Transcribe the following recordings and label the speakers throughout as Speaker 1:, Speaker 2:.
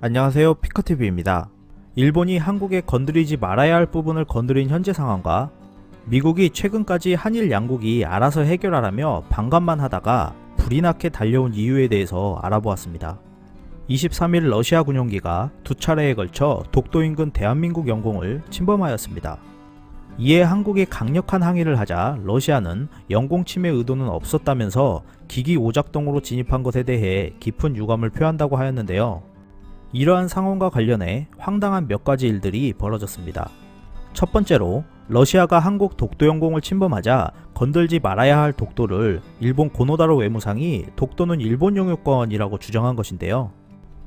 Speaker 1: 안녕하세요, 피커TV입니다. 일본이 한국에 건드리지 말아야 할 부분을 건드린 현재 상황과 미국이 최근까지 한일 양국이 알아서 해결하라며 반감만 하다가 불이 나게 달려온 이유에 대해서 알아보았습니다. 23일 러시아 군용기가 두 차례에 걸쳐 독도 인근 대한민국 영공을 침범하였습니다. 이에 한국이 강력한 항의를 하자 러시아는 영공 침해 의도는 없었다면서 기기 오작동으로 진입한 것에 대해 깊은 유감을 표한다고 하였는데요. 이러한 상황과 관련해 황당한 몇 가지 일들이 벌어졌습니다. 첫 번째로 러시아가 한국 독도 영공을 침범하자 건들지 말아야 할 독도를 일본 고노다로 외무상이 독도는 일본 영유권이라고 주장한 것인데요.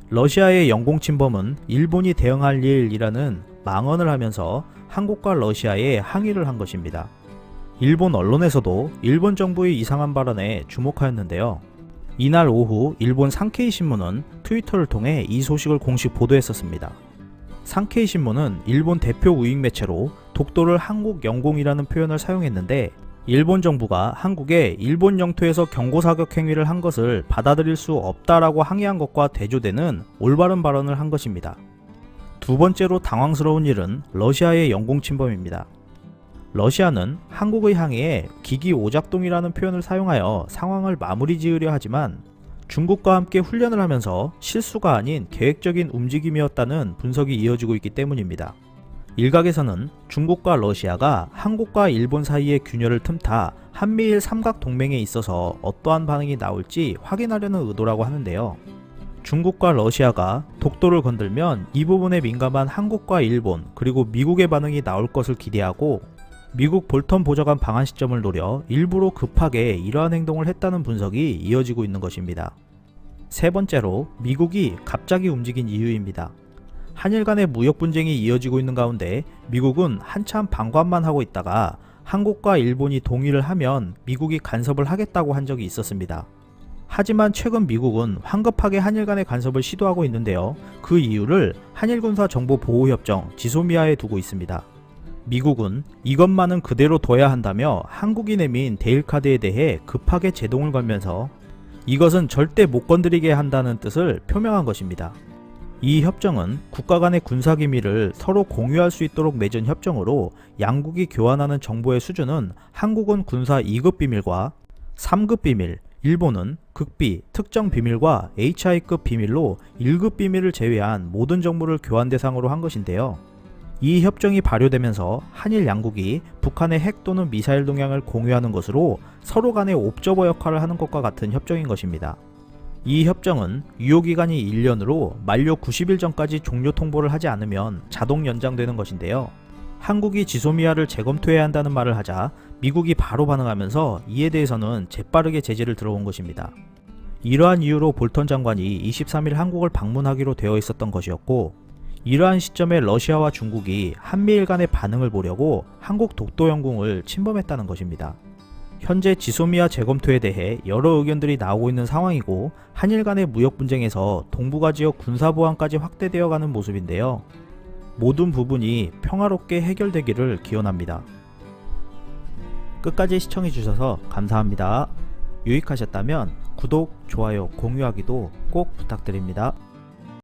Speaker 1: 러시아의 영공 침범은 일본이 대응할 일이라는 망언을 하면서 한국과 러시아에 항의를 한 것입니다. 일본 언론에서도 일본 정부의 이상한 발언에 주목하였는데요. 이날 오후 일본 산케이 신문은 트위터를 통해 이 소식을 공식 보도했었습니다. 산케이 신문은 일본 대표 우익 매체로 독도를 한국 영공이라는 표현을 사용했는데, 일본 정부가 한국에 일본 영토에서 경고사격 행위를 한 것을 받아들일 수 없다라고 항의한 것과 대조되는 올바른 발언을 한 것입니다. 두 번째로 당황스러운 일은 러시아의 영공 침범입니다. 러시아는 한국의 항의에 기기 오작동이라는 표현을 사용하여 상황을 마무리 지으려 하지만 중국과 함께 훈련을 하면서 실수가 아닌 계획적인 움직임이었다는 분석이 이어지고 있기 때문입니다. 일각에서는 중국과 러시아가 한국과 일본 사이의 균열을 틈타 한미일 삼각동맹에 있어서 어떠한 반응이 나올지 확인하려는 의도라고 하는데요. 중국과 러시아가 독도를 건들면 이 부분에 민감한 한국과 일본 그리고 미국의 반응이 나올 것을 기대하고 미국 볼턴 보좌관 방한 시점을 노려 일부러 급하게 이러한 행동을 했다는 분석이 이어지고 있는 것입니다. 세 번째로 미국이 갑자기 움직인 이유입니다. 한일 간의 무역 분쟁이 이어지고 있는 가운데 미국은 한참 방관만 하고 있다가 한국과 일본이 동의를 하면 미국이 간섭을 하겠다고 한 적이 있었습니다. 하지만 최근 미국은 황급하게 한일 간의 간섭을 시도하고 있는데요. 그 이유를 한일 군사 정보 보호 협정 지소미아에 두고 있습니다. 미국은 이것만은 그대로 둬야 한다며 한국이 내민 데일카드에 대해 급하게 제동을 걸면서 이것은 절대 못 건드리게 한다는 뜻을 표명한 것입니다. 이 협정은 국가 간의 군사기밀을 서로 공유할 수 있도록 맺은 협정으로 양국이 교환하는 정보의 수준은 한국은 군사 2급 비밀과 3급 비밀, 일본은 극비, 특정 비밀과 HI급 비밀로 1급 비밀을 제외한 모든 정보를 교환 대상으로 한 것인데요. 이 협정이 발효되면서 한일 양국이 북한의 핵 또는 미사일 동향을 공유하는 것으로 서로 간의 옵저버 역할을 하는 것과 같은 협정인 것입니다. 이 협정은 유효기간이 1년으로 만료 90일 전까지 종료 통보를 하지 않으면 자동 연장되는 것인데요. 한국이 지소미아를 재검토해야 한다는 말을 하자 미국이 바로 반응하면서 이에 대해서는 재빠르게 제재를 들어온 것입니다. 이러한 이유로 볼턴 장관이 23일 한국을 방문하기로 되어 있었던 것이었고, 이러한 시점에 러시아와 중국이 한미일 간의 반응을 보려고 한국 독도 영공을 침범했다는 것입니다. 현재 지소미아 재검토에 대해 여러 의견들이 나오고 있는 상황이고, 한일 간의 무역 분쟁에서 동북아 지역 군사보안까지 확대되어 가는 모습인데요. 모든 부분이 평화롭게 해결되기를 기원합니다. 끝까지 시청해주셔서 감사합니다. 유익하셨다면 구독, 좋아요, 공유하기도 꼭 부탁드립니다.